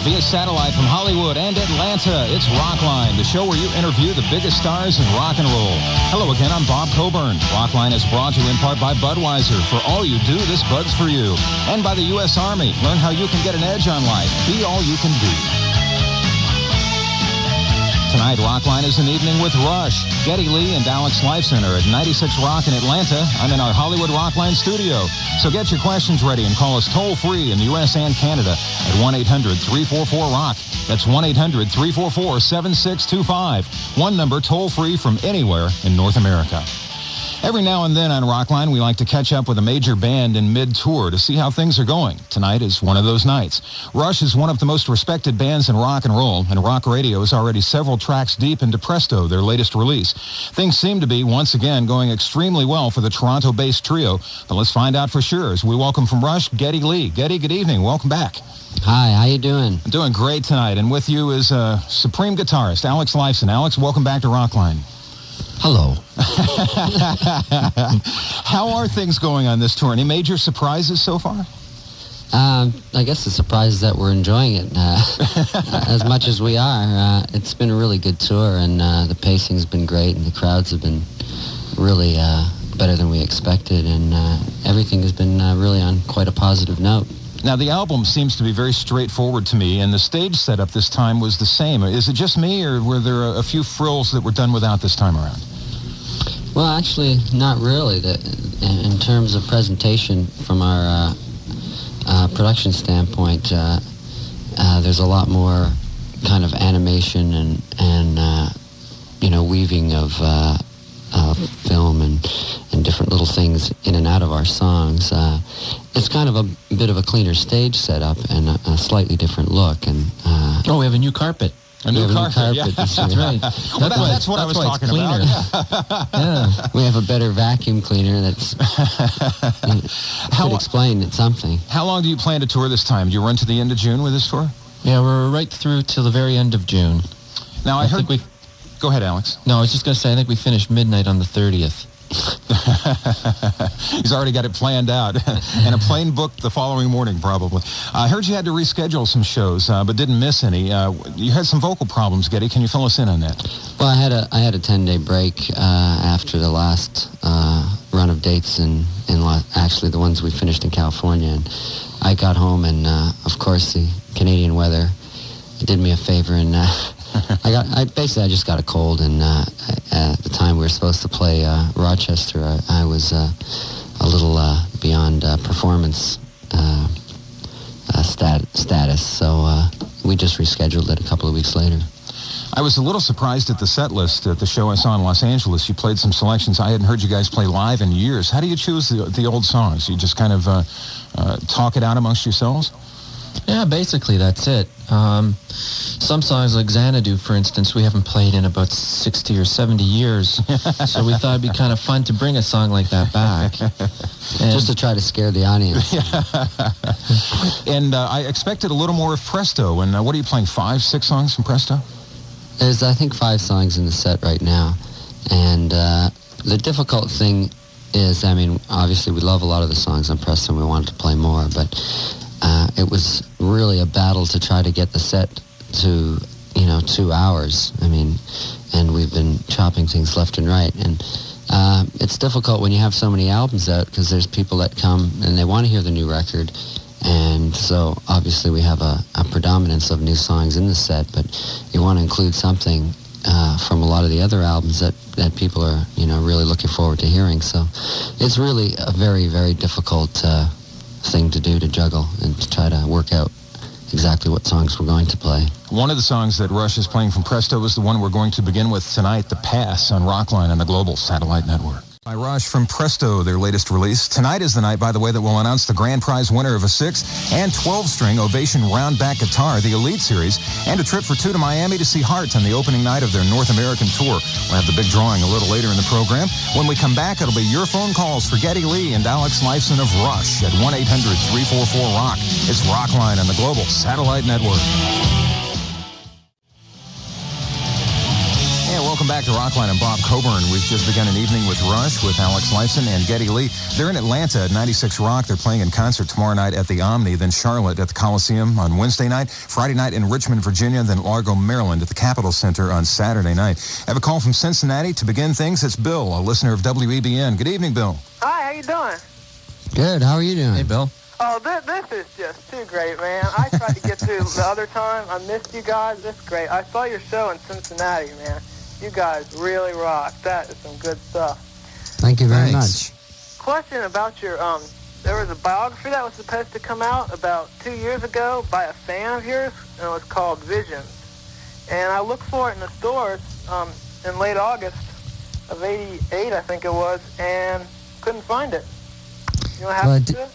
via satellite from Hollywood and Atlanta. It's Rockline, the show where you interview the biggest stars in rock and roll. Hello again, I'm Bob Coburn. Rockline is brought to you in part by Budweiser. For all you do, this Bud's for you. And by the U.S. Army. Learn how you can get an edge on life. Be all you can be. Tonight, Rockline is an evening with Rush. Geddy Lee and Alex Lifeson are at 96 Rock in Atlanta. I'm in our Hollywood Rockline studio. So get your questions ready and call us toll-free in the U.S. and Canada at 1-800-344-ROCK. That's 1-800-344-7625. One number toll-free from anywhere in North America. Every now and then on Rockline, we like to catch up with a major band in mid-tour to see how things are going. Tonight is one of those nights. Rush is one of the most respected bands in rock and roll, and rock radio is already several tracks deep into Presto, their latest release. Things seem to be, once again, going extremely well for the Toronto-based trio, but let's find out for sure as we welcome from Rush, Geddy Lee. Geddy, good evening. Welcome back. Hi, how you doing? I'm doing great tonight, and with you is supreme guitarist Alex Lifeson. Alex, welcome back to Rockline. Hello. How are things going on this tour? Any major surprises so far? I guess the surprise is that we're enjoying it as much as we are. It's been a really good tour, and the pacing's been great, and the crowds have been really better than we expected, and everything has been really on quite a positive note. Now, the album seems to be very straightforward to me, and the stage setup this time was the same. Is it just me, or were there a few frills that were done without this time around? Well, actually, not really. In terms of presentation from our production standpoint, there's a lot more kind of animation and weaving of film and different little things in and out of our songs. It's kind of a bit of a cleaner stage setup and a slightly different look. And we have a new carpet. A new carpet, yeah. That's right. That's what I was talking cleaner. about. Yeah. We have a better vacuum cleaner that's could explain something. How long do you plan to tour this time? Do you run to the end of June with this tour? Yeah, we're right through till the very end of June. Now, I heard... Go ahead, Alex. No, I was just going to say, I think we finished midnight on the 30th. He's already got it planned out. And a plane booked the following morning, probably. I heard you had to reschedule some shows, but didn't miss any. You had some vocal problems, Geddy. Can you fill us in on that? Well, I had a 10-day break after the last run of dates actually the ones we finished in California. And I got home, and of course the Canadian weather did me a favor, and I just got a cold, and at the time we were supposed to play Rochester, I was a little beyond performance status, so we just rescheduled it a couple of weeks later. I was a little surprised at the set list at the show I saw in Los Angeles. You played some selections I hadn't heard you guys play live in years. How do you choose the old songs? You just kind of talk it out amongst yourselves? Yeah, basically that's it. Some songs like Xanadu, for instance, we haven't played in about 60 or 70 years. So we thought it'd be kind of fun to bring a song like that back. Just to try to scare the audience. And I expected a little more of Presto. And what are you playing, 5, 6 songs from Presto? There's, I think, 5 songs in the set right now. And the difficult thing is, obviously we love a lot of the songs on Presto and we wanted to play more, but it was really a battle to try to get the set to, 2 hours. And we've been chopping things left and right. And it's difficult when you have so many albums out because there's people that come and they want to hear the new record. And so obviously we have a predominance of new songs in the set, but you want to include something from a lot of the other albums that people are, really looking forward to hearing. So it's really a very, very difficult thing to do, to juggle and to try to work out exactly what songs we're going to play. One of the songs that Rush is playing from Presto is the one we're going to begin with tonight, The Pass, on Rockline on the Global Satellite Network. By Rush from Presto, their latest release. Tonight is the night, by the way, that will announce the grand prize winner of a 6 and 12-string Ovation round-back guitar, the Elite Series, and a trip for 2 to Miami to see Heart on the opening night of their North American tour. We'll have the big drawing a little later in the program. When we come back, it'll be your phone calls for Geddy Lee and Alex Lifeson of Rush at 1-800-344-ROCK. It's Rockline on the Global Satellite Network. Welcome back to Rockline and Bob Coburn. We've just begun an evening with Rush with Alex Lifeson and Geddy Lee. They're in Atlanta at 96 Rock. They're playing in concert tomorrow night at the Omni, then Charlotte at the Coliseum on Wednesday night, Friday night in Richmond, Virginia, then Largo, Maryland at the Capitol Center on Saturday night. I have a call from Cincinnati to begin things. It's Bill, a listener of WEBN. Good evening, Bill. Hi, how you doing? Good. How are you doing? Hey, Bill. Oh, this is just too great, man. I tried to get through the other time. I missed you guys. This is great. I saw your show in Cincinnati, man. You guys really rock. That is some good stuff. Thank you very Thanks. much. Question about your, there was a biography that was supposed to come out about 2 years ago by a fan of yours, and it was called Visions. And I looked for it in the stores in late August of 88, I think it was, and couldn't find it. You know what happened to it?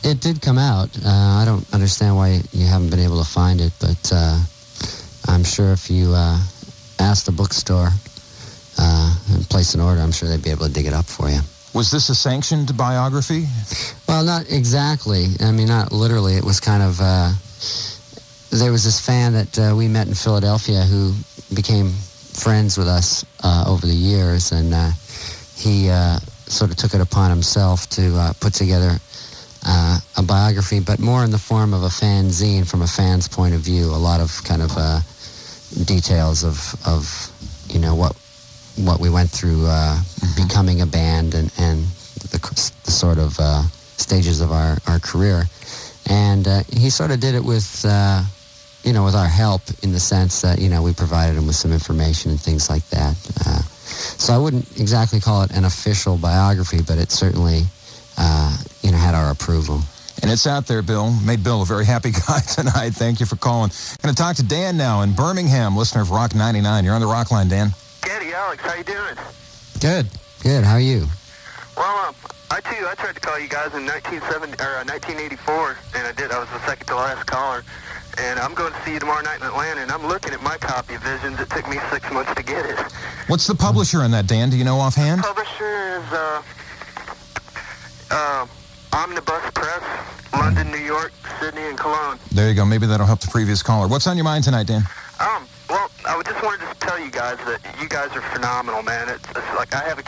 It did come out. I don't understand why you haven't been able to find it, but I'm sure if you ask the bookstore and place an order, I'm sure they'd be able to dig it up for you. Was this a sanctioned biography? Well, not exactly. I mean, not literally. It was kind of... there was this fan that we met in Philadelphia who became friends with us over the years, and he sort of took it upon himself to put together a biography, but more in the form of a fanzine from a fan's point of view. A lot of kind of details of you know what we went through becoming a band and the sort of stages of our career. And he sort of did it with you know, with our help, in the sense that, you know, we provided him with some information and things like that. So I wouldn't exactly call it an official biography, but it certainly you know, had our approval. And it's out there, Bill. Made Bill a very happy guy tonight. Thank you for calling. Going to talk to Dan now in Birmingham, listener of Rock 99. You're on the Rockline, Dan. Geddy, Alex, how you doing? Good. Good. How are you? Well, I tried to call you guys in 1984, and I was the second to last caller. And I'm going to see you tomorrow night in Atlanta, and I'm looking at my copy of Visions. It took me 6 months to get it. What's the publisher on that, Dan? Do you know offhand? Publisher is Omnibus Press, London, New York, Sydney, and Cologne. There you go. Maybe that'll help the previous caller. What's on your mind tonight, Dan? Well, I just wanted to tell you guys that you guys are phenomenal, man. It's like I have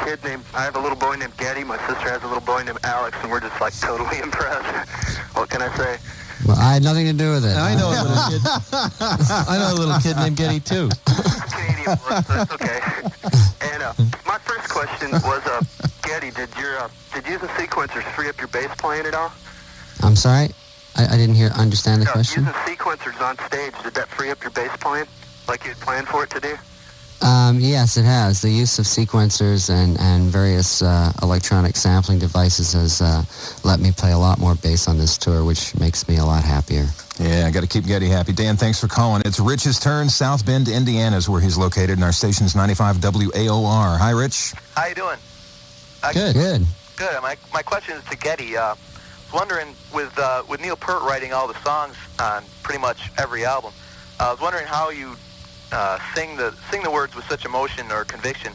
a little boy named Geddy. My sister has a little boy named Alex, and we're just like totally impressed. What can I say? Well, I had nothing to do with it. I know a little kid. I know a little kid named Geddy, too. Canadian blood, so it's okay. And my first question was, Geddy, did using sequencers free up your bass playing at all? I'm sorry? I didn't understand the question. Using sequencers on stage, did that free up your bass playing like you had planned for it to do? Yes, it has. The use of sequencers and various electronic sampling devices has let me play a lot more bass on this tour, which makes me a lot happier. Yeah, I got to keep Geddy happy. Dan, thanks for calling. It's Rich's turn. South Bend, Indiana is where he's located, and our station's 95 WAOR. Hi, Rich. How you doing? Good. Good. My question is to Geddy. I was wondering, with Neil Peart writing all the songs on pretty much every album, I was wondering how you sing the words with such emotion or conviction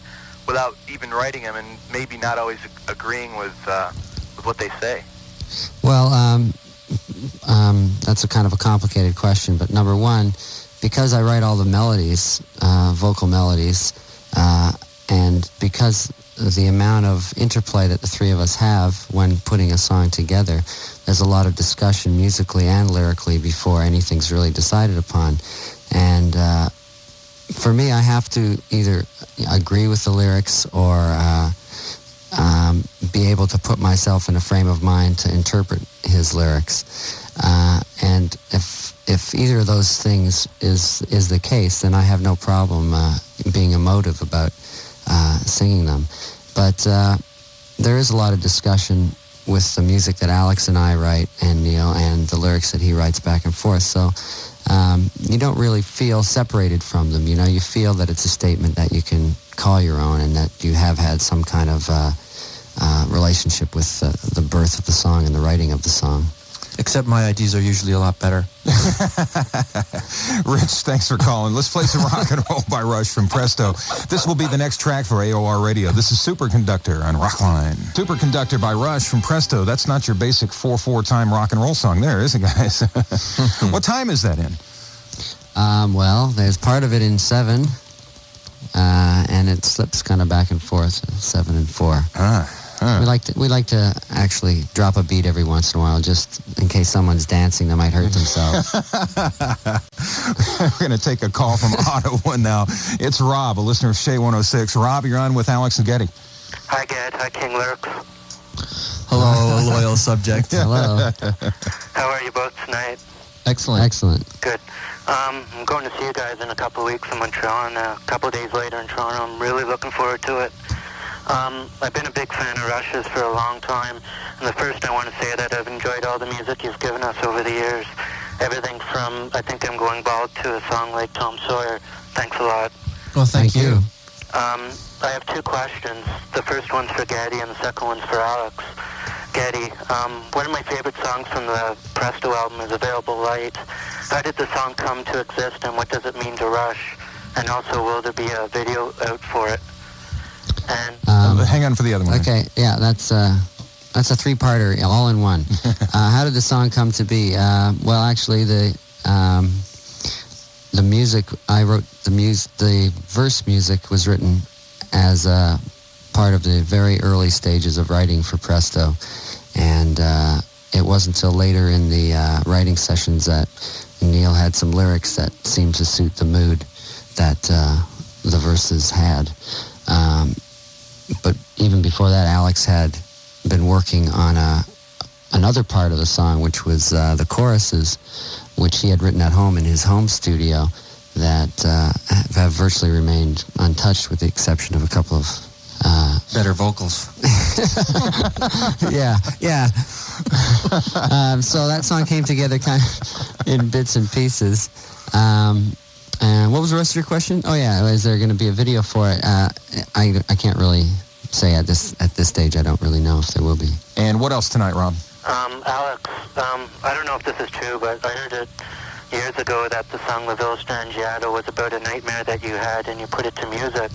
without even writing them, and maybe not always agreeing with what they say. Well, that's a kind of a complicated question, but number one, because I write all the melodies, vocal melodies, and because the amount of interplay that the three of us have when putting a song together, there's a lot of discussion musically and lyrically before anything's really decided upon. And for me, I have to either agree with the lyrics or be able to put myself in a frame of mind to interpret his lyrics. And if either of those things is the case, then I have no problem being emotive about singing them. But there is a lot of discussion with the music that Alex and I write, and Neil, and the lyrics that he writes back and forth. So you don't really feel separated from them. You know, you feel that it's a statement that you can call your own, and that you have had some kind of relationship with the birth of the song and the writing of the song. Except my ideas are usually a lot better. Rich, thanks for calling. Let's play some rock and roll by Rush from Presto. This will be the next track for AOR Radio. This is Superconductor on Rockline. Superconductor by Rush from Presto. That's not your basic 4/4 time rock and roll song there, is it, guys? What time is that in? Well, there's part of it in 7. and it slips kind of back and forth, 7 and 4. We like to actually drop a beat every once in a while, just in case someone's dancing, they might hurt themselves. We're going to take a call from Ottawa now. It's Rob, a listener of Shea 106. Rob, you're on with Alex and Geddy. Hi, Ged. Hi, King Lyrics. Hello, loyal subject. Hello. How are you both tonight? Excellent. Excellent. Good. I'm going to see you guys in a couple of weeks in Montreal and a couple of days later in Toronto. I'm really looking forward to it. I've been a big fan of Rush's for a long time, and first I want to say that I've enjoyed all the music you've given us over the years. Everything from I Think I'm Going Bald to a song like Tom Sawyer. Thanks a lot. Well, thank you. I have two questions. The first one's for Geddy and the second one's for Alex. Geddy, one of my favorite songs from the Presto album is Available Light. How did the song come to exist and what does it mean to Rush? And also, will there be a video out for it? And hang on for the other one. Okay, yeah, that's a three-parter, all in one. How did the song come to be? Well, actually, the music I wrote, the verse music was written as part of the very early stages of writing for Presto, and it wasn't until later in the writing sessions that Neil had some lyrics that seemed to suit the mood that the verses had. But even before that, Alex had been working on another part of the song, which was the choruses, which he had written at home in his home studio, that have virtually remained untouched with the exception of a couple of Better vocals. Yeah. So that song came together kind of in bits and pieces. And what was the rest of your question? Oh yeah, is there going to be a video for it? I can't really say at this stage. I don't really know if there will be. And what else tonight, Rob? Alex, I don't know if this is true, but I heard it years ago that the song La Villa Strangiato was about a nightmare that you had and you put it to music.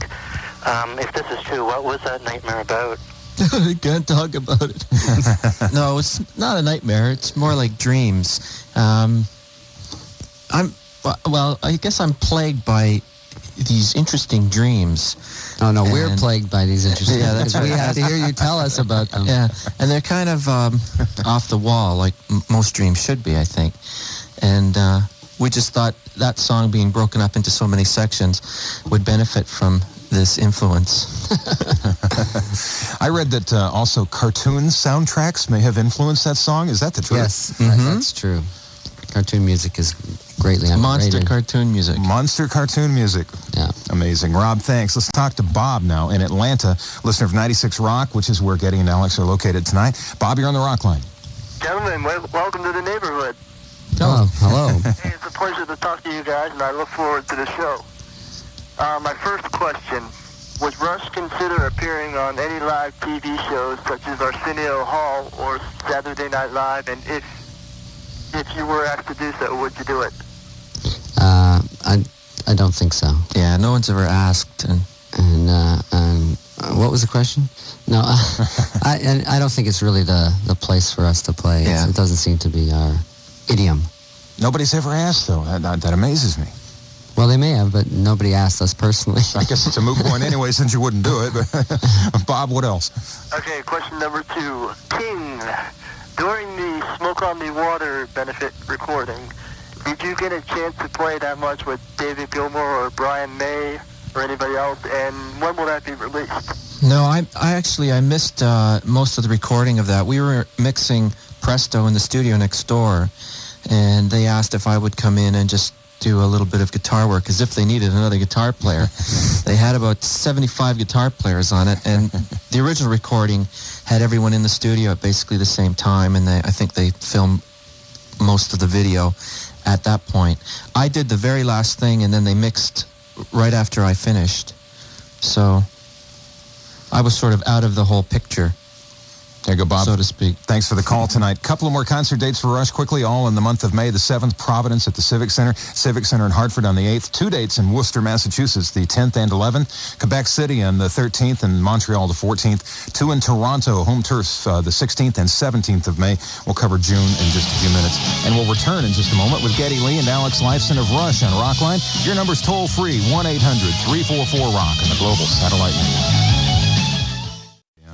If this is true, what was that nightmare about? I can't talk about it. No, it's not a nightmare. It's more like dreams. I guess I'm plagued by these interesting dreams. Oh no, we're plagued by these interesting. Yeah, that's right. We have to hear you tell us about them. Yeah, and they're kind of off the wall, like most dreams should be, I think. And we just thought that song being broken up into so many sections would benefit from this influence. I read that also cartoon soundtracks may have influenced that song. Is that the truth? Yes, that's true. Cartoon music is greatly underrated. Monster cartoon music. Monster cartoon music. Yeah. Amazing. Rob, thanks. Let's talk to Bob now in Atlanta, listener of 96 Rock, which is where Geddy and Alex are located tonight. Bob, you're on the Rockline. Gentlemen, welcome to the neighborhood. Hello. Hey, it's a pleasure to talk to you guys, and I look forward to the show. My first question, would Rush consider appearing on any live TV shows such as Arsenio Hall or Saturday Night Live? And if you were asked to do so, would you do it? I don't think so. Yeah, no one's ever asked. And what was the question? No, I don't think it's really the place for us to play. Yeah. It doesn't seem to be our idiom. Nobody's ever asked, though. That amazes me. Well, they may have, but nobody asked us personally. I guess it's a moot point anyway, since you wouldn't do it. But Bob, what else? Okay, question number 2. King, during the Smoke on the Water benefit recording, did you get a chance to play that much with David Gilmour or Brian May or anybody else? And when will that be released? no, I missed most of the recording of that. We were mixing Presto in the studio next door, and they asked if I would come in and just do a little bit of guitar work, as if they needed another guitar player. They had about 75 guitar players on it, and the original recording had everyone in the studio at basically the same time, and I think they filmed most of the video at that point. I did the very last thing, and then they mixed right after I finished. So I was sort of out of the whole picture. There you go, Bob. so to speak. Thanks for the call tonight. Couple of more concert dates for Rush quickly, all in the month of May. The 7th, Providence at the Civic Center in Hartford on the 8th. 2 dates in Worcester, Massachusetts, the 10th and 11th. Quebec City on the 13th and Montreal the 14th. 2 in Toronto, home turf, the 16th and 17th of May. We'll cover June in just a few minutes. And we'll return in just a moment with Geddy Lee and Alex Lifeson of Rush on Rockline. Your number's toll-free, 1-800-344-ROCK on the global satellite network.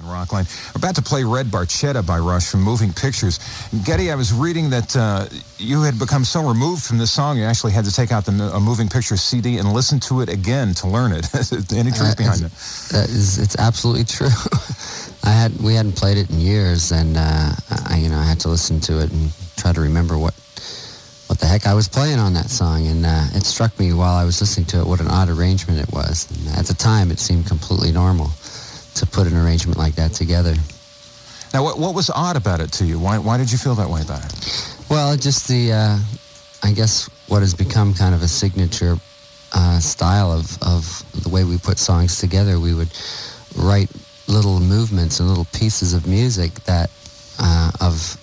Rockline. We're about to play Red Barchetta by Rush from Moving Pictures. Geddy, I was reading that you had become so removed from this song, you actually had to take out the Moving Pictures CD and listen to it again to learn it. Any truth behind it? It's absolutely true. We hadn't played it in years, and I had to listen to it and try to remember what the heck I was playing on that song. And it struck me while I was listening to it what an odd arrangement it was. And at the time, it seemed completely normal to put an arrangement like that together. Now, what was odd about it to you? Why did you feel that way about it? Well, just I guess what has become kind of a signature style of the way we put songs together. We would write little movements and little pieces of music that of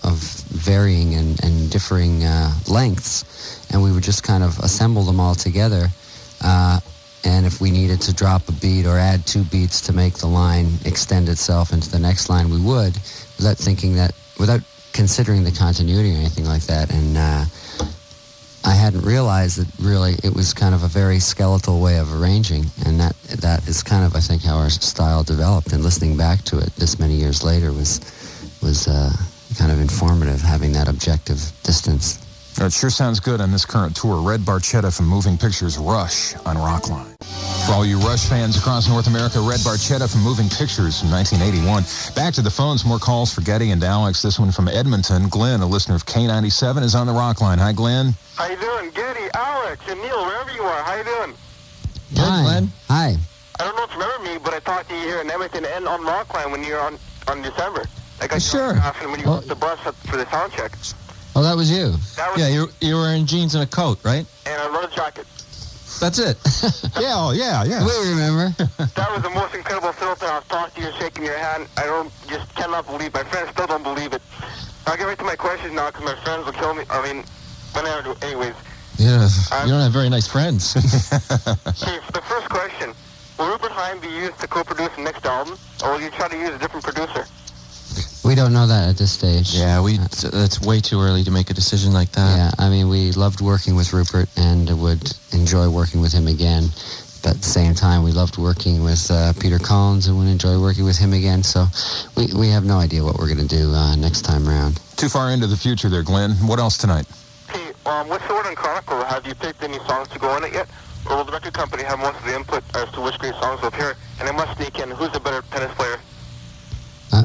varying and differing lengths, and we would just kind of assemble them all together. And if we needed to drop a beat or add 2 beats to make the line extend itself into the next line, we would, without considering the continuity or anything like that. And I hadn't realized that really it was kind of a very skeletal way of arranging, and that is kind of, I think, how our style developed. And listening back to it this many years later was kind of informative, having that objective distance. It sure sounds good on this current tour. Red Barchetta from Moving Pictures, Rush on Rockline. For all you Rush fans across North America, Red Barchetta from Moving Pictures from 1981. Back to the phones, more calls for Geddy and Alex. This one from Edmonton. Glenn, a listener of K97, is on the Rockline. Hi, Glenn. How you doing? Geddy, Alex, and Neil, wherever you are. How you doing? Good, Glenn. Hi. I don't know if you remember me, but I talked to you here in Edmonton and on Rockline when you were on December. I got Sure. you often when you took the bus up for the sound check. Oh, that was you. That was, Yeah, you were wearing jeans and a coat, right? and a leather jacket. That's it. Yeah. We remember. That was the most incredible filter. I was talking to you, shaking your hand. I just cannot believe. My friends still don't believe it. I'll get right to my questions now because my friends will kill me. I mean, whenever. Anyways. Yeah, you don't have very nice friends. Okay, for the first question, will Rupert Hine be used to co-produce the next album, or will you try to use a different producer? We don't know that at this stage. Yeah, that's way too early to make a decision like that. Yeah, I mean, we loved working with Rupert and would enjoy working with him again. But at the same time, we loved working with Peter Collins and would enjoy working with him again. So we have no idea what we're going to do next time around. Too far into the future there, Glenn. What else tonight? Okay, what's the word on Chronicle? Have you picked any songs to go on it yet? Or will the record company have most of the input as to which great songs will appear? And I must sneak in, who's the better tennis player?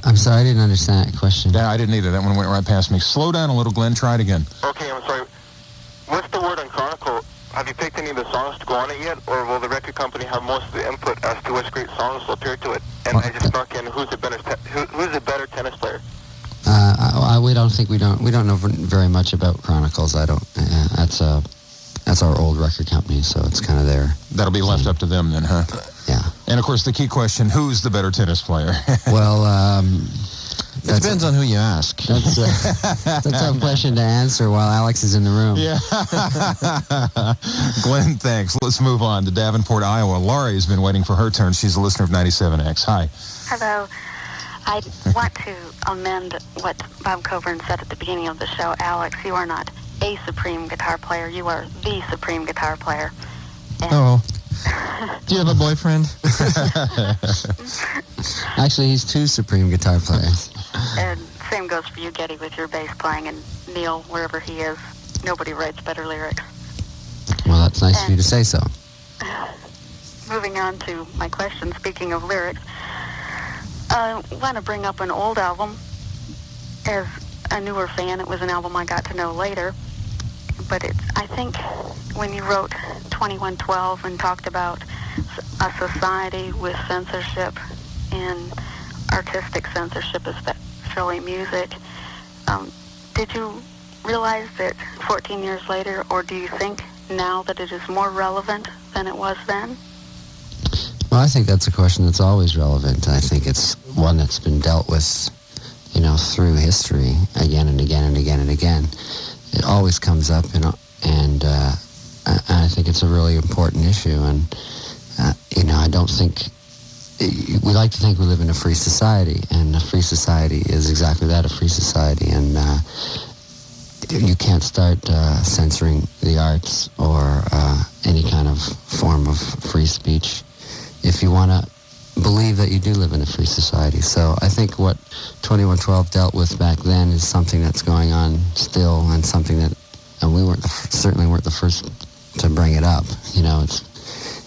I'm sorry, I didn't understand that question. Yeah, I didn't either. That one went right past me. Slow down a little, Glenn. Try it again. Okay, I'm sorry. What's the word on Chronicle? Have you picked any of the songs to go on it yet? Or will the record company have most of the input as to which great songs will appear to it? And I just snuck in, who's the better tennis player? We don't know very much about Chronicles. I don't. That's our old record company, so it's kind of there. That'll be left up to them then, huh? Yeah. And of course, the key question: who's the better tennis player? Well, It depends on who you ask. That's a tough question to answer while Alex is in the room. Yeah. Glenn, thanks. Let's move on to Davenport, Iowa. Laurie's been waiting for her turn. She's a listener of 97X. Hi. Hello. I want to amend what Bob Coburn said at the beginning of the show. Alex, you are not a supreme guitar player. You are the supreme guitar player. And Oh. Do you have a boyfriend? Actually, he's 2 supreme guitar players. And same goes for you, Geddy, with your bass playing, and Neil, wherever he is, nobody writes better lyrics. Well, that's nice of you to say so. Moving on to my question, speaking of lyrics, I want to bring up an old album. As a newer fan, it was an album I got to know later. But I think when you wrote 2112 and talked about a society with censorship and artistic censorship, especially music, did you realize that 14 years later, or do you think now that it is more relevant than it was then? Well, I think that's a question that's always relevant. I think it's one that's been dealt with through history again and again and again and again. It always comes up, and I think it's a really important issue. And I don't think we like to think we live in a free society, and a free society is exactly that, a free society. And you can't start censoring the arts or any kind of form of free speech if you want to believe that you do live in a free society. So I think what 2112 dealt with back then is something that's going on still, and something that, and we certainly weren't the first to bring it up.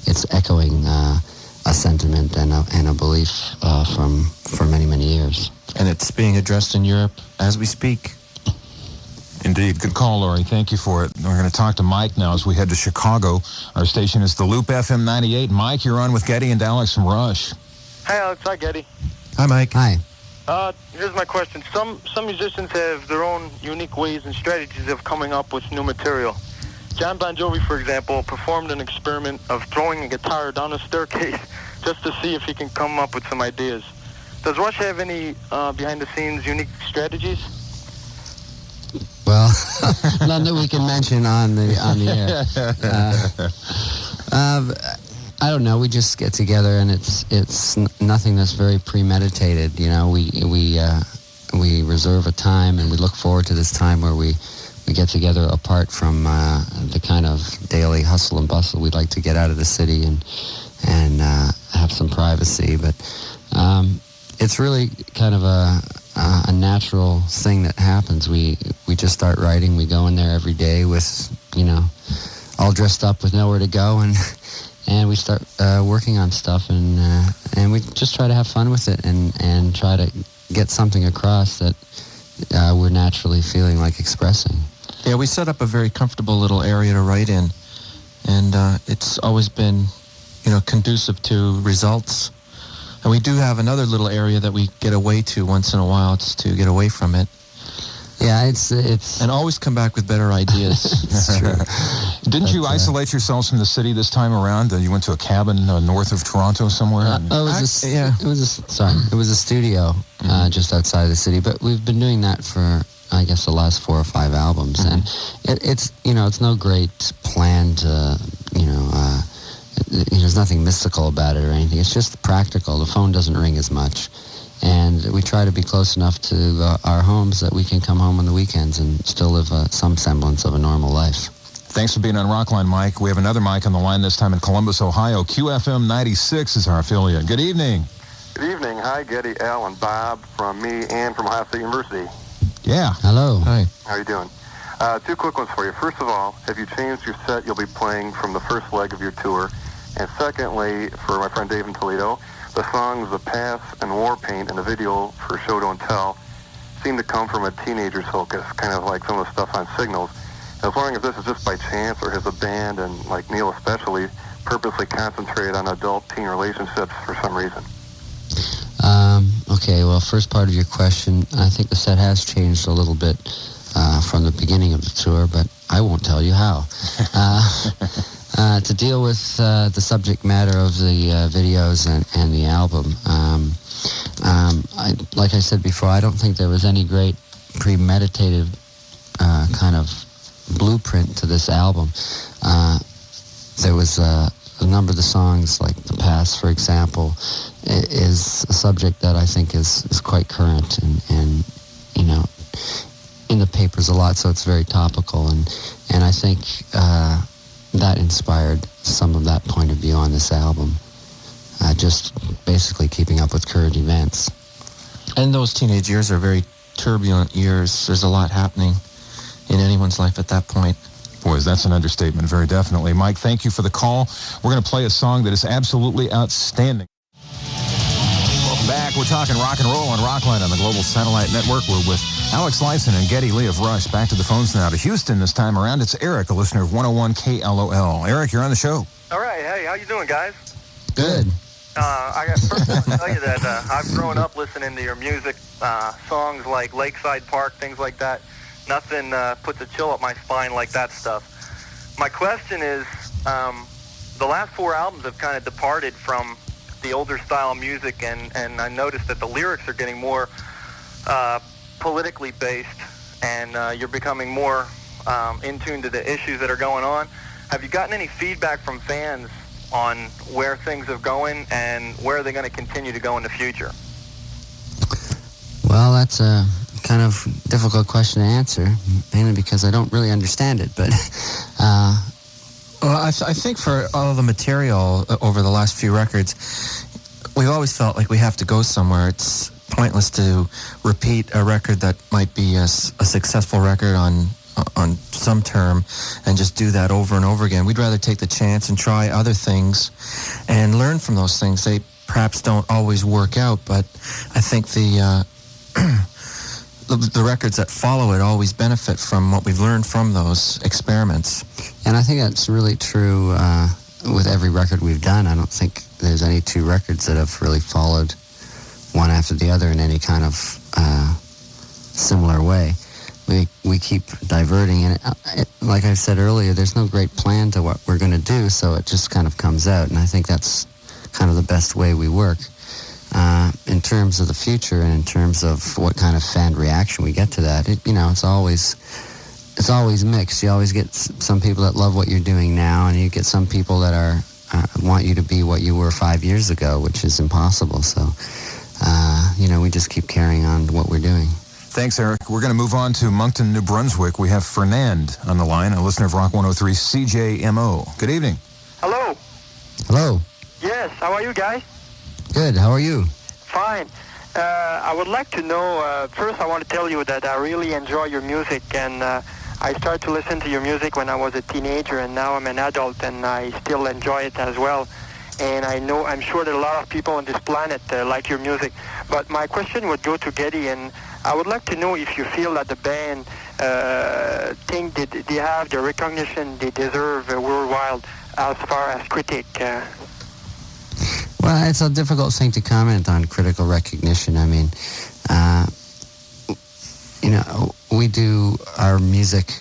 It's echoing a sentiment and a belief for many, many years. And it's being addressed in Europe as we speak. Indeed. Good call, Laurie. Thank you for it. We're going to talk to Mike now as we head to Chicago. Our station is the Loop FM 98. Mike, you're on with Geddy and Alex from Rush. Hi, Alex. Hi, Geddy. Hi, Mike. Hi. Here's my question. Some musicians have their own unique ways and strategies of coming up with new material. John Bon Jovi, for example, performed an experiment of throwing a guitar down a staircase just to see if he can come up with some ideas. Does Rush have any behind-the-scenes unique strategies? Well, none that we can mention on the air. I don't know. We just get together, and it's nothing that's very premeditated. We reserve a time, and we look forward to this time where we get together apart from the kind of daily hustle and bustle. We'd like to get out of the city and have some privacy, but it's really kind of a natural thing that happens. We just start writing. We go in there every day with, all dressed up with nowhere to go, and we start working on stuff, and we just try to have fun with it and try to get something across that we're naturally feeling like expressing. Yeah, we set up a very comfortable little area to write in, and it's always been, conducive to results. And we do have another little area that we get away to once in a while. It's to get away from it. Yeah, it's and always come back with better ideas. It's true. Didn't you isolate yourselves from the city this time around? You went to a cabin north of Toronto somewhere? It was a studio just outside of the city, but we've been doing that for, I guess, the last 4 or 5 albums, and it's no great plan to, there's nothing mystical about it or anything. It's just practical. The phone doesn't ring as much. And we try to be close enough to our homes that we can come home on the weekends and still live some semblance of a normal life. Thanks for being on Rockline, Mike. We have another Mike on the line, this time in Columbus, Ohio. QFM 96 is our affiliate. Good evening. Good evening. Hi, Geddy, Al, and Bob from me and from Ohio State University. Yeah. Hello. Hi. How are you doing? 2 quick ones for you. First of all, have you changed your set you'll be playing from the first leg of your tour? And secondly, for my friend Dave in Toledo, the songs The Pass and War Paint in the video for Show Don't Tell seem to come from a teenager's focus, kind of like some of the stuff on Signals. I was wondering if this is just by chance, or has the band, and like Neil especially, purposely concentrated on adult-teen relationships for some reason? Okay, well, first part of your question, I think the set has changed a little bit from the beginning of the tour, but I won't tell you how. To deal with the subject matter of the videos and the album, like I said before, I don't think there was any great premeditated kind of blueprint to this album. There was a number of the songs, like The Past, for example, is a subject that I think is quite current and in the papers a lot, so it's very topical, and I think that inspired some of that point of view on this album. Just basically keeping up with current events. And those teenage years are very turbulent years. There's a lot happening in anyone's life at that point. Boys, that's an understatement, very definitely. Mike, thank you for the call. We're going to play a song that is absolutely outstanding. Welcome back. We're talking rock and roll on Rockline on the Global Satellite Network. We're with Alex Lifeson and Geddy Lee of Rush. Back to the phones now to Houston this time around. It's Eric, a listener of 101 KLOL. Eric, you're on the show. All right. Hey, how you doing, guys? Good. First I want to tell you that I've grown up listening to your music, songs like Lakeside Park, things like that. Nothing puts a chill up my spine like that stuff. My question is, the last 4 albums have kind of departed from the older style music, and I noticed that the lyrics are getting more politically based, and you're becoming more in tune to the issues that are going on. Have you gotten any feedback from fans on where things are going and where they're going to continue to go in the future? Well, that's a kind of difficult question to answer, mainly because I don't really understand it. But well, I think for all the material over the last few records, we've always felt like we have to go somewhere. It's pointless to repeat a record that might be a successful record on some term and just do that over and over again. We'd rather take the chance and try other things and learn from those things. They perhaps don't always work out, but I think the records that follow it always benefit from what we've learned from those experiments. And I think that's really true with every record we've done. I don't think there's any two records that have really followed one after the other in any kind of similar way. We keep diverting, and like I said earlier, there's no great plan to what we're going to do, so it just kind of comes out, and I think that's kind of the best way we work. In terms of the future and in terms of what kind of fan reaction we get to that, it's always mixed. You always get some people that love what you're doing now, and you get some people that want you to be what you were 5 years ago, which is impossible. So, we just keep carrying on what we're doing. Thanks, Eric. We're going to move on to Moncton, New Brunswick. We have Fernand on the line, a listener of Rock 103 CJMO. Good evening. Hello. Hello. Yes, how are you guys? Good, how are you? Fine. I would like to know, first I want to tell you that I really enjoy your music, and I started to listen to your music when I was a teenager, and now I'm an adult, and I still enjoy it as well. And I'm sure that a lot of people on this planet like your music. But my question would go to Geddy, and I would like to know if you feel that the band think that they have the recognition they deserve worldwide as far as critic. Well, it's a difficult thing to comment on critical recognition. I mean, we do our music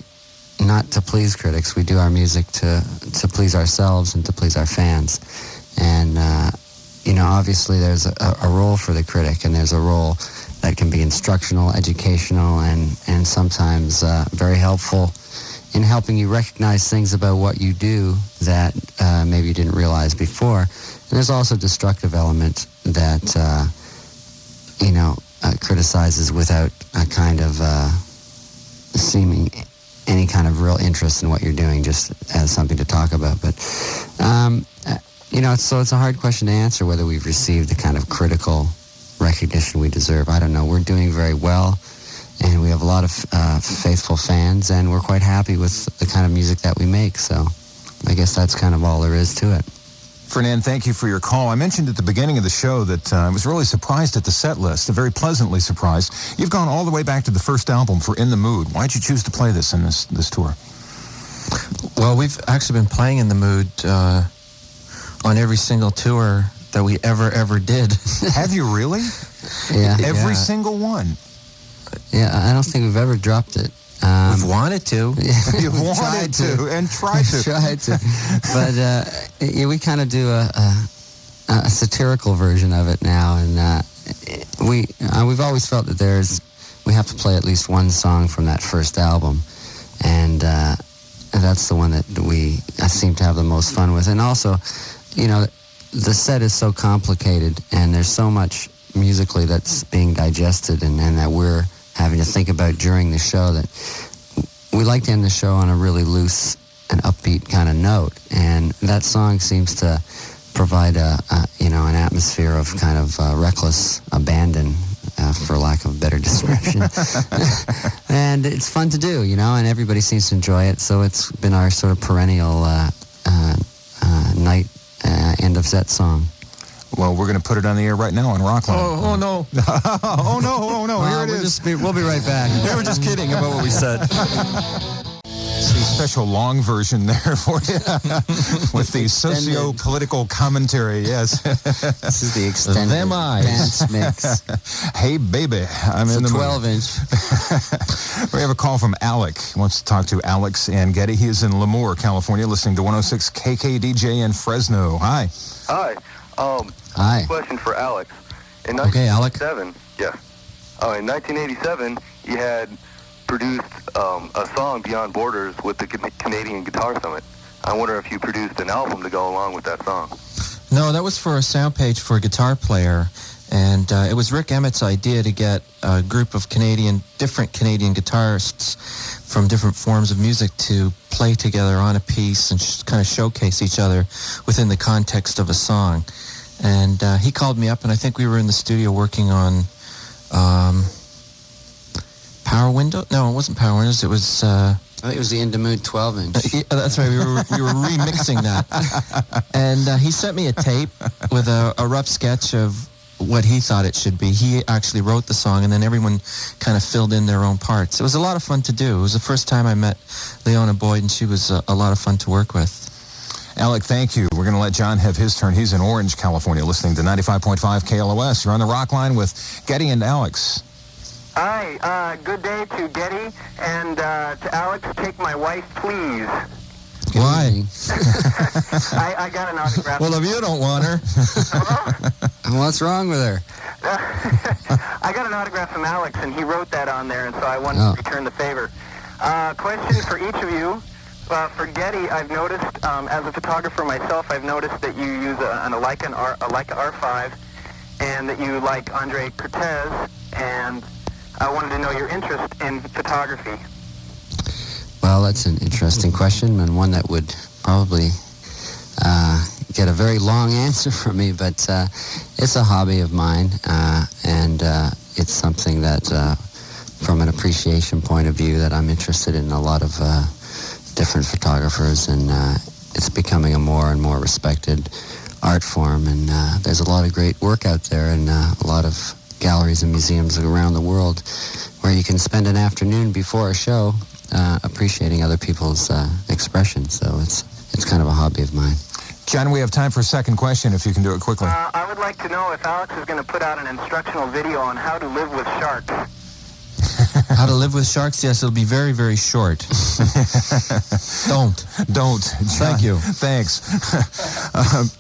not to please critics. We do our music to please ourselves and to please our fans. And, obviously there's a role for the critic, and there's a role that can be instructional, educational, and sometimes very helpful in helping you recognize things about what you do that maybe you didn't realize before. And there's also a destructive element that, criticizes without a kind of seeming any kind of real interest in what you're doing, just as something to talk about. But, so it's a hard question to answer whether we've received the kind of critical recognition we deserve. I don't know. We're doing very well, and we have a lot of faithful fans, and we're quite happy with the kind of music that we make. So I guess that's kind of all there is to it. Fernand, thank you for your call. I mentioned at the beginning of the show that I was really surprised at the set list, very pleasantly surprised. You've gone all the way back to the first album for In the Mood. Why'd you choose to play this in this tour? Well, we've actually been playing In the Mood on every single tour that we ever did. Have you really? Yeah. Every single one? Yeah, I don't think we've ever dropped it. We've wanted to. You've wanted to and tried to. Tried to. But we kind of do a satirical version of it now, and we've always felt that we have to play at least one song from that first album, and that's the one that I seem to have the most fun with. And also, the set is so complicated, and there's so much musically that's being digested and that we're having to think about during the show, that we like to end the show on a really loose and upbeat kind of note. And that song seems to provide an atmosphere of kind of reckless abandon, for lack of a better description. And it's fun to do, and everybody seems to enjoy it. So it's been our sort of perennial night end of set song. Well, we're going to put it on the air right now on Rockline. Oh no. Oh no, here it is. We'll be right back. They were just kidding about what we said. It's the special long version there for you with the socio-political commentary, yes. This is the extended dance mix. Hey, baby, I'm in the 12-inch. We have a call from Alec. He wants to talk to Alex and Geddy. He is in Lemoore, California, listening to 106 KKDJ in Fresno. Hi. Hi. Hi. Question for Alex. In Okay, Alec. 1997, yeah. in 1987, you had produced a song, Beyond Borders, with the Canadian Guitar Summit. I wonder if you produced an album to go along with that song. No, that was for a sound page for a guitar player. And it was Rick Emmett's idea to get a group of different Canadian guitarists from different forms of music to play together on a piece and kind of showcase each other within the context of a song. And he called me up, and I think we were in the studio working on Power Window. No, it wasn't Power Windows. It was. I think it was the In the Mood 12-inch. Yeah, that's right. We were remixing that, and he sent me a tape with a rough sketch of what he thought it should be. He actually wrote the song, and then everyone kind of filled in their own parts. It was a lot of fun to do. It was the first time I met Leona Boyd, and she was a lot of fun to work with. Alec, thank you. We're going to let John have his turn. He's in Orange, California, listening to 95.5 KLOS. You're on the Rockline with Geddy and Alex. Hi, good day to Geddy, and to Alex, take my wife, please. Why? I got an autograph. Well, if you don't want her. What's wrong with her? I got an autograph from Alex, and he wrote that on there, and so I wanted to return the favor. Question for each of you. For Geddy, I've noticed, as a photographer myself, I've noticed that you use a Leica R5, and that you like Andre Cortez, and I wanted to know your interest in photography. Well, that's an interesting question, and one that would probably get a very long answer from me, but it's a hobby of mine, and it's something that, from an appreciation point of view, that I'm interested in a lot of different photographers, and it's becoming a more and more respected art form, and there's a lot of great work out there, and a lot of galleries and museums around the world where you can spend an afternoon before a show appreciating other people's expression. So it's kind of a hobby of mine. John, we have time for a second question, if you can do it quickly. I would like to know if Alex is going to put out an instructional video on how to live with sharks. How to live with sharks? Yes, it'll be very, very short. Don't. John, Thank you. Thanks.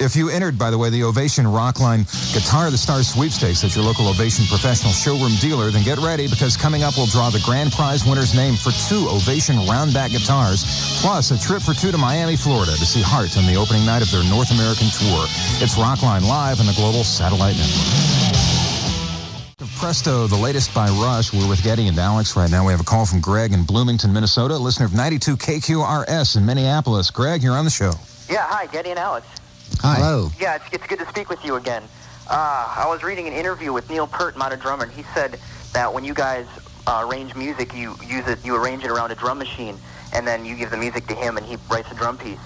If you entered, by the way, the Ovation Rockline Guitar of the Stars sweepstakes at your local Ovation professional showroom dealer, then get ready, because coming up we'll draw the grand prize winner's name for 2 Ovation roundback guitars, plus a trip for 2 to Miami, Florida to see Heart on the opening night of their North American tour. It's Rockline live on the Global Satellite Network. Presto, the latest by Rush. We're with Geddy and Alex right now. We have a call from Greg in Bloomington, Minnesota, listener of 92 KQRS in Minneapolis. Greg, you're on the show. Yeah, hi, Geddy and Alex. Hi. Hello. Yeah, it's good to speak with you again. I was reading an interview with Neil Peart, modern drummer, and he said that when you guys arrange music, you arrange it around a drum machine, and then you give the music to him, and he writes a drum piece.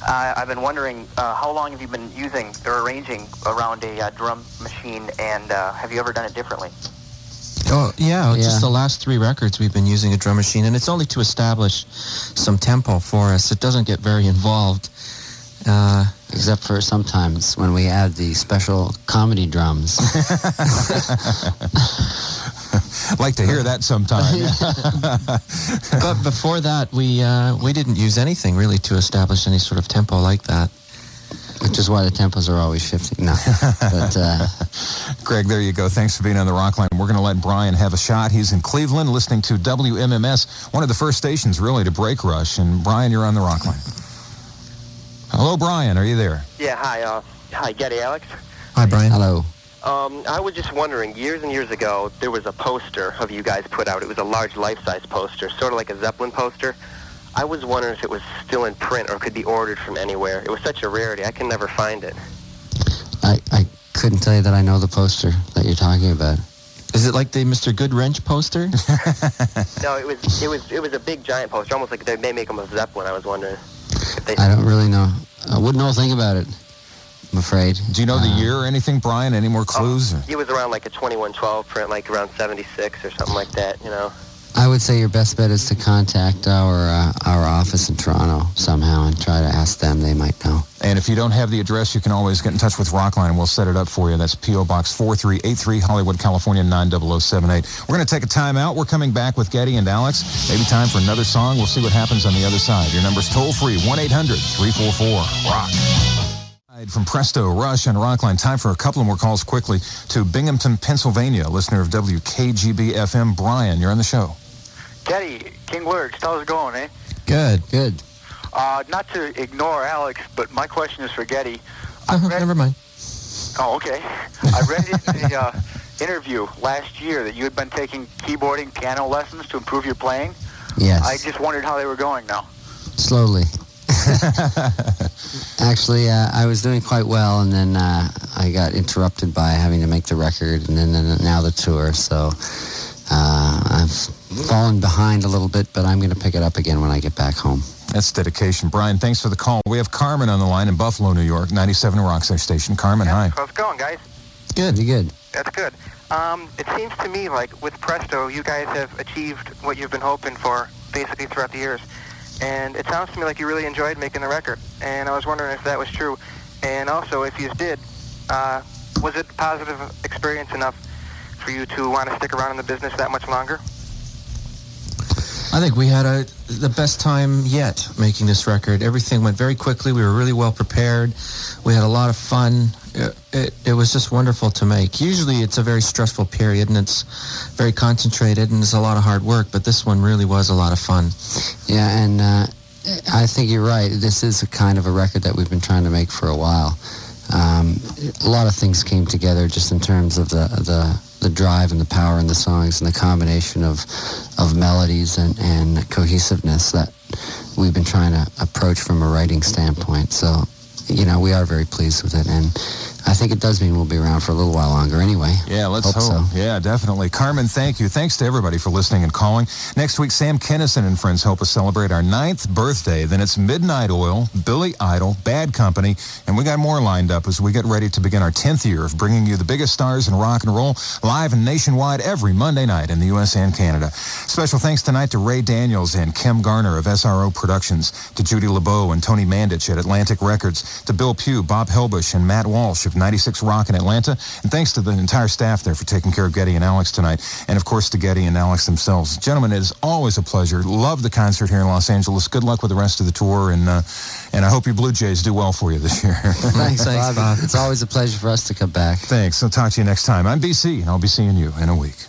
I've been wondering, how long have you been using or arranging around a drum machine, and have you ever done it differently? Oh, yeah, just the last 3 records we've been using a drum machine, and it's only to establish some tempo for us. It doesn't get very involved. Except for sometimes when we add the special comedy drums. Like to hear that sometime. But before that, we didn't use anything really to establish any sort of tempo like that. Which is why the tempos are always shifting. No, but Greg, there you go. Thanks for being on the Rockline. We're going to let Brian have a shot. He's in Cleveland, listening to WMMS, one of the first stations really to break Rush. And Brian, you're on the Rockline. Hello, Brian. Are you there? Yeah. Hi. Hi, Geddy, Alex. Hi, Brian. Hello. I was just wondering, years and years ago, there was a poster of you guys put out. It was a large life-size poster, sort of like a Zeppelin poster. I was wondering if it was still in print or could be ordered from anywhere. It was such a rarity. I can never find it. I couldn't tell you that I know the poster that you're talking about. Is it like the Mr. Goodwrench poster? No, it was a big giant poster, almost like they make them of Zeppelin. I was wondering if they... I don't really know. I wouldn't know a thing about it, I'm afraid. Do you know the year or anything, Brian? Any more clues? It was around like a 2112 print, like around 76 or something like that, you know. I would say your best bet is to contact our office in Toronto somehow and try to ask them. They might know. And if you don't have the address, you can always get in touch with Rockline, and we'll set it up for you. That's P.O. Box 4383, Hollywood, California, 90078. We're going to take a time out. We're coming back with Geddy and Alex. Maybe time for another song. We'll see what happens on the other side. Your number's toll-free, 1-800-344-ROCK. From Presto, Rush, and Rockline. Time for a couple more calls quickly to Binghamton, Pennsylvania. Listener of WKGB-FM, Brian, you're on the show. Geddy, King Lyrics, how's it going, eh? Good. Not to ignore Alex, but my question is for Geddy. Never mind. Oh, okay. I read in the interview last year that you had been taking keyboarding piano lessons to improve your playing. Yes. I just wondered how they were going now. Slowly. Actually, I was doing quite well, and then I got interrupted by having to make the record, and then now the tour. So I've fallen behind a little bit, but I'm going to pick it up again when I get back home. That's dedication. Brian, thanks for the call. We have Carmen on the line in Buffalo, New York, 97 Rockstar Station. Carmen, hi. How's it going, guys? Good. That's good. It seems to me like with Presto, you guys have achieved what you've been hoping for basically throughout the years. And it sounds to me like you really enjoyed making the record. And I was wondering if that was true. And also, if you did, was it a positive experience enough for you to want to stick around in the business that much longer? I think we had the best time yet making this record. Everything went very quickly. We were really well prepared. We had a lot of fun. It was just wonderful to make. Usually it's a very stressful period and it's very concentrated and it's a lot of hard work, but this one really was a lot of fun. Yeah, and I think you're right. This is a kind of a record that we've been trying to make for a while. A lot of things came together just in terms of the drive and the power in the songs and the combination of melodies and cohesiveness that we've been trying to approach from a writing standpoint. So, we are very pleased with it, and I think it does mean we'll be around for a little while longer anyway. Yeah, let's hope. So. Yeah, definitely. Carmen, thank you. Thanks to everybody for listening and calling. Next week, Sam Kinison and friends help us celebrate our 9th birthday. Then it's Midnight Oil, Billy Idol, Bad Company, and we got more lined up as we get ready to begin our 10th year of bringing you the biggest stars in rock and roll live and nationwide every Monday night in the U.S. and Canada. Special thanks tonight to Ray Daniels and Kim Garner of SRO Productions, to Judy LeBeau and Tony Mandich at Atlantic Records, to Bill Pugh, Bob Helbush, and Matt Walsh of 96 Rock in Atlanta. And thanks to the entire staff there for taking care of Geddy and Alex tonight. And, of course, to Geddy and Alex themselves. Gentlemen, it is always a pleasure. Love the concert here in Los Angeles. Good luck with the rest of the tour. And I hope your Blue Jays do well for you this year. Thanks, Bob. It's always a pleasure for us to come back. Thanks. I'll talk to you next time. I'm BC, and I'll be seeing you in a week.